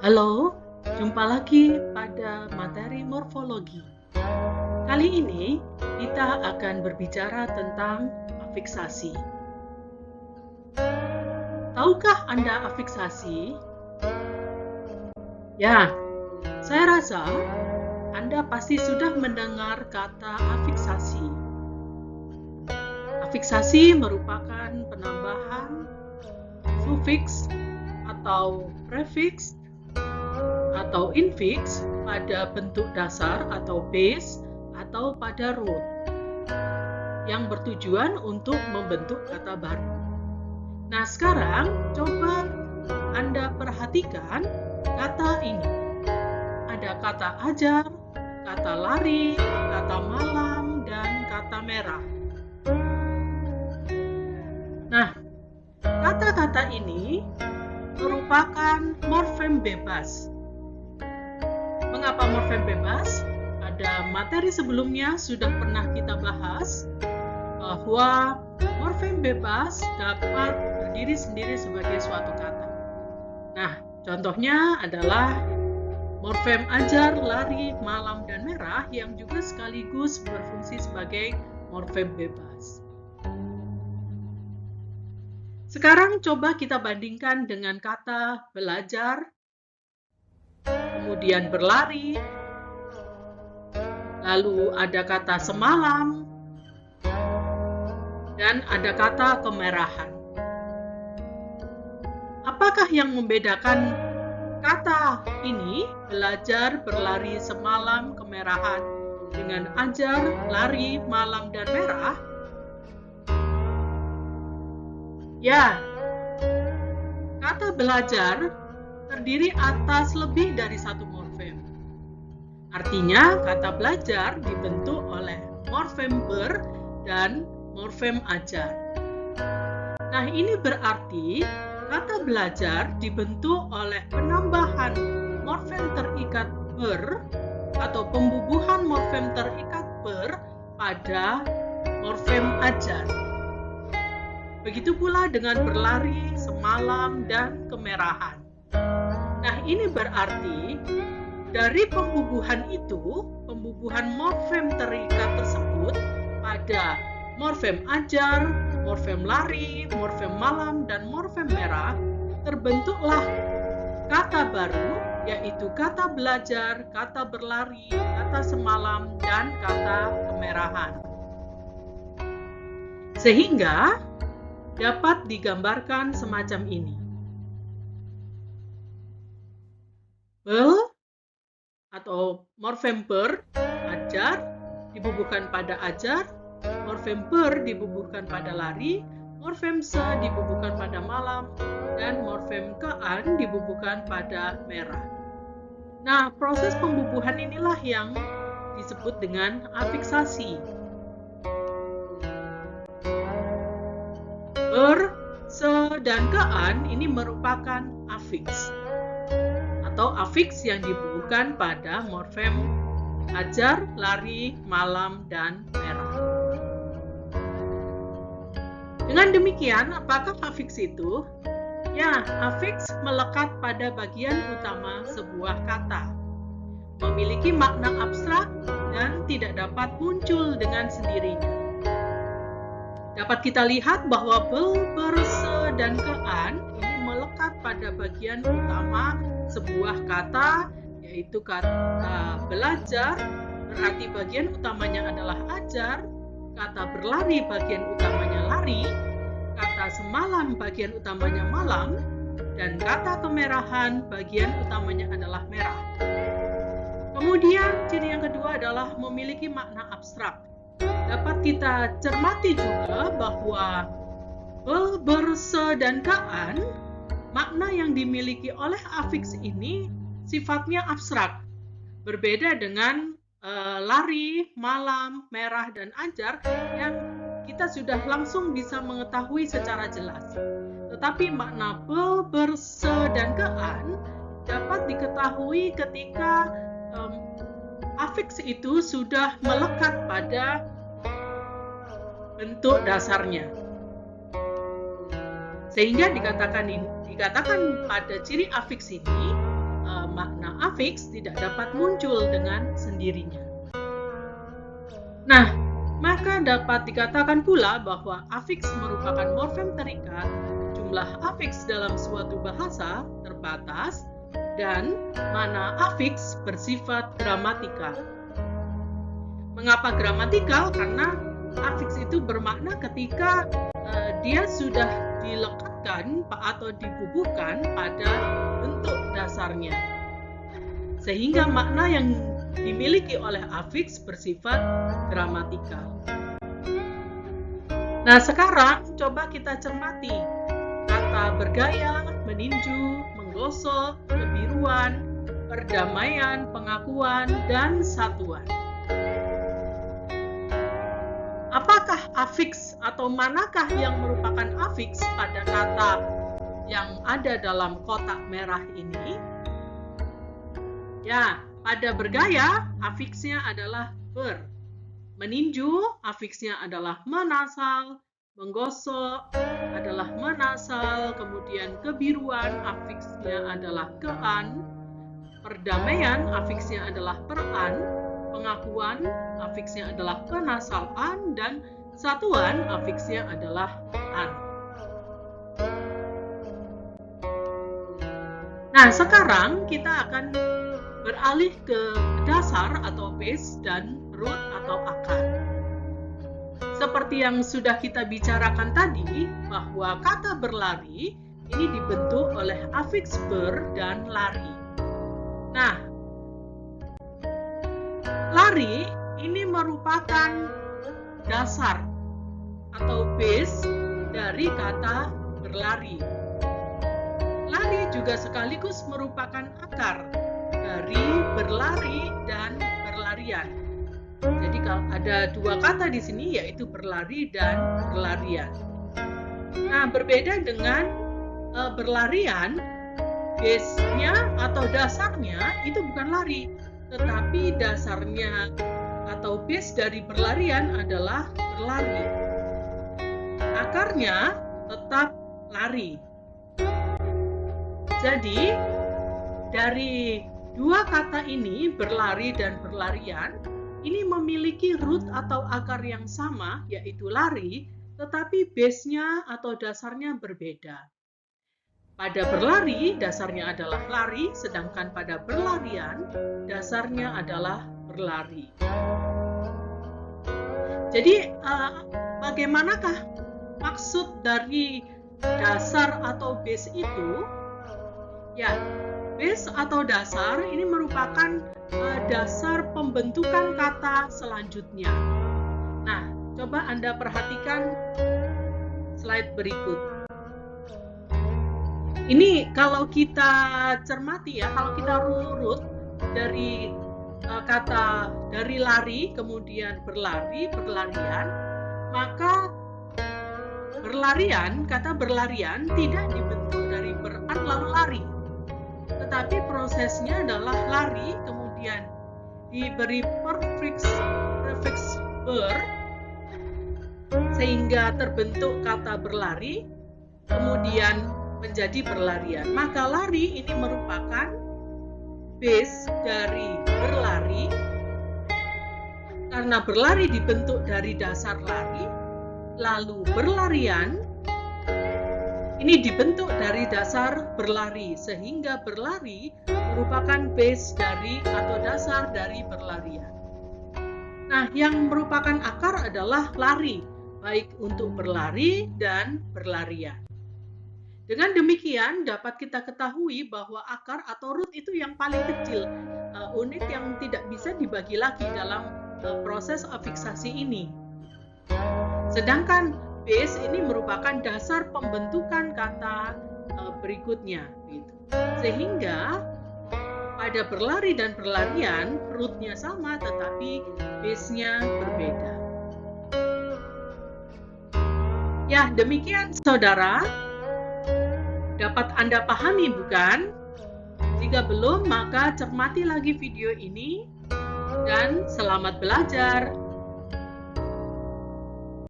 Halo, jumpa lagi pada materi morfologi. Kali ini kita akan berbicara tentang afiksasi. Tahukah Anda afiksasi? Ya, saya rasa Anda pasti sudah mendengar kata afiksasi. Afiksasi merupakan penambahan sufiks atau prefiks atau infiks pada bentuk dasar atau base atau pada root yang bertujuan untuk membentuk kata baru. Nah, sekarang coba Anda perhatikan kata ini. Ada kata ajar, kata lari, kata malam, dan kata merah. Nah, kata-kata ini merupakan morfem bebas. Mengapa morfem bebas? Pada materi sebelumnya sudah pernah kita bahas bahwa morfem bebas dapat berdiri sendiri sebagai suatu kata. Nah, contohnya adalah morfem ajar, lari, malam, dan merah yang juga sekaligus berfungsi sebagai morfem bebas. Sekarang coba kita bandingkan dengan kata belajar, kemudian berlari, lalu ada kata semalam, dan ada kata kemerahan. Apakah yang membedakan kata ini, belajar, berlari, semalam, kemerahan, dengan ajar, lari, malam, dan merah? Ya, kata belajar terdiri atas lebih dari satu morfem. Artinya, kata belajar dibentuk oleh morfem ber dan morfem ajar. Nah, ini berarti kata belajar dibentuk oleh penambahan morfem terikat ber atau pembubuhan morfem terikat ber pada morfem ajar. Begitu pula dengan berlari, semalam, dan kemerahan. Nah, ini berarti dari pembubuhan itu, pembubuhan morfem terikat tersebut pada morfem ajar, morfem lari, morfem malam, dan morfem merah, terbentuklah kata baru, yaitu kata belajar, kata berlari, kata semalam, dan kata kemerahan. Sehingga dapat digambarkan semacam ini. Bel atau morfem ber, ajar, dibubuhkan pada ajar, morfem ber dibubuhkan pada lari, morfem se dibubuhkan pada malam, dan morfem kean dibubuhkan pada merah. Nah, proses pembubuhan inilah yang disebut dengan afiksasi. Ber, se, dan kean ini merupakan afiks atau afiks yang dibubuhkan pada morfem ajar, lari, malam, dan merah. Dengan demikian, apakah afiks itu? Ya, afiks melekat pada bagian utama sebuah kata, memiliki makna abstrak dan tidak dapat muncul dengan sendirinya. Dapat kita lihat bahwa bel, ber, se, dan kean ini melekat pada bagian utama sebuah kata, yaitu kata belajar, berarti bagian utamanya adalah ajar, kata berlari bagian utamanya lari, kata semalam bagian utamanya malam, dan kata kemerahan bagian utamanya adalah merah. Kemudian ciri yang kedua adalah memiliki makna abstrak. Dapat kita cermati juga bahwa bel, ber, se, dan kean, makna yang dimiliki oleh afiks ini sifatnya abstrak. Berbeda dengan lari, malam, merah, dan ajar yang kita sudah langsung bisa mengetahui secara jelas. Tetapi makna bel, ber, se, dan kean dapat diketahui ketika afiks itu sudah melekat pada bentuk dasarnya. Sehingga dikatakan pada ciri afiks ini makna afiks tidak dapat muncul dengan sendirinya. Nah, maka dapat dikatakan pula bahwa afiks merupakan morfem terikat. Jumlah afiks dalam suatu bahasa terbatas dan mana afiks bersifat gramatikal. Mengapa gramatikal? Karena afiks itu bermakna ketika dia sudah dilekatkan atau dibubuhkan pada bentuk dasarnya. Sehingga makna yang dimiliki oleh afiks bersifat gramatikal. Nah, sekarang coba kita cermati kata bergaya, meninju, menggosok, kebiruan, perdamaian, pengakuan, dan satuan. Apakah afiks atau manakah yang merupakan afiks pada kata yang ada dalam kotak merah ini? Ya, pada bergaya, afiksnya adalah ber. Meninju, afiksnya adalah menasal. Menggosok adalah menasal. Kemudian kebiruan, afiksnya adalah kean. Perdamaian, afiksnya adalah peran. Pengakuan, afiksnya adalah penasal an. Dan satuan, afiksnya adalah an. Nah, sekarang kita akan beralih ke dasar atau base dan root atau akar. Seperti yang sudah kita bicarakan tadi, bahwa kata berlari ini dibentuk oleh afiks ber dan lari. Nah, lari ini merupakan dasar atau base dari kata berlari. Lari juga sekaligus merupakan akar dari berlari dan berlarian. Jadi kalau ada dua kata di sini yaitu berlari dan berlarian. Nah, berbeda dengan berlarian, base-nya atau dasarnya itu bukan lari, tetapi dasarnya atau base dari berlarian adalah berlari. Akarnya tetap lari. Jadi, dari dua kata ini, berlari dan berlarian, ini memiliki root atau akar yang sama, yaitu lari, tetapi base-nya atau dasarnya berbeda. Pada berlari, dasarnya adalah lari, sedangkan pada berlarian, dasarnya adalah berlari. Jadi, bagaimanakah maksud dari dasar atau base itu? Ya, base atau dasar ini merupakan dasar pembentukan kata selanjutnya. Nah, coba Anda perhatikan slide berikut. Ini kalau kita cermati ya, kalau kita runut dari kata dari lari, kemudian berlari, berlarian, maka berlarian, kata berlarian tidak dibentuk dari beran lalu lari. Tetapi prosesnya adalah lari, kemudian diberi prefix ber, sehingga terbentuk kata berlari, kemudian menjadi berlarian. Maka lari ini merupakan base dari berlari, karena berlari dibentuk dari dasar lari, lalu berlarian ini dibentuk dari dasar berlari, sehingga berlari merupakan base dari atau dasar dari berlarian. Nah, yang merupakan akar adalah lari, baik untuk berlari dan berlarian. Dengan demikian, dapat kita ketahui bahwa akar atau root itu yang paling kecil, unit yang tidak bisa dibagi lagi dalam proses afiksasi ini. Sedangkan base ini merupakan dasar pembentukan kata berikutnya, gitu. Sehingga pada berlari dan berlarian rootnya sama, tetapi base-nya berbeda. Ya, demikian saudara. Dapat Anda pahami bukan? Jika belum, maka cermati lagi video ini dan selamat belajar.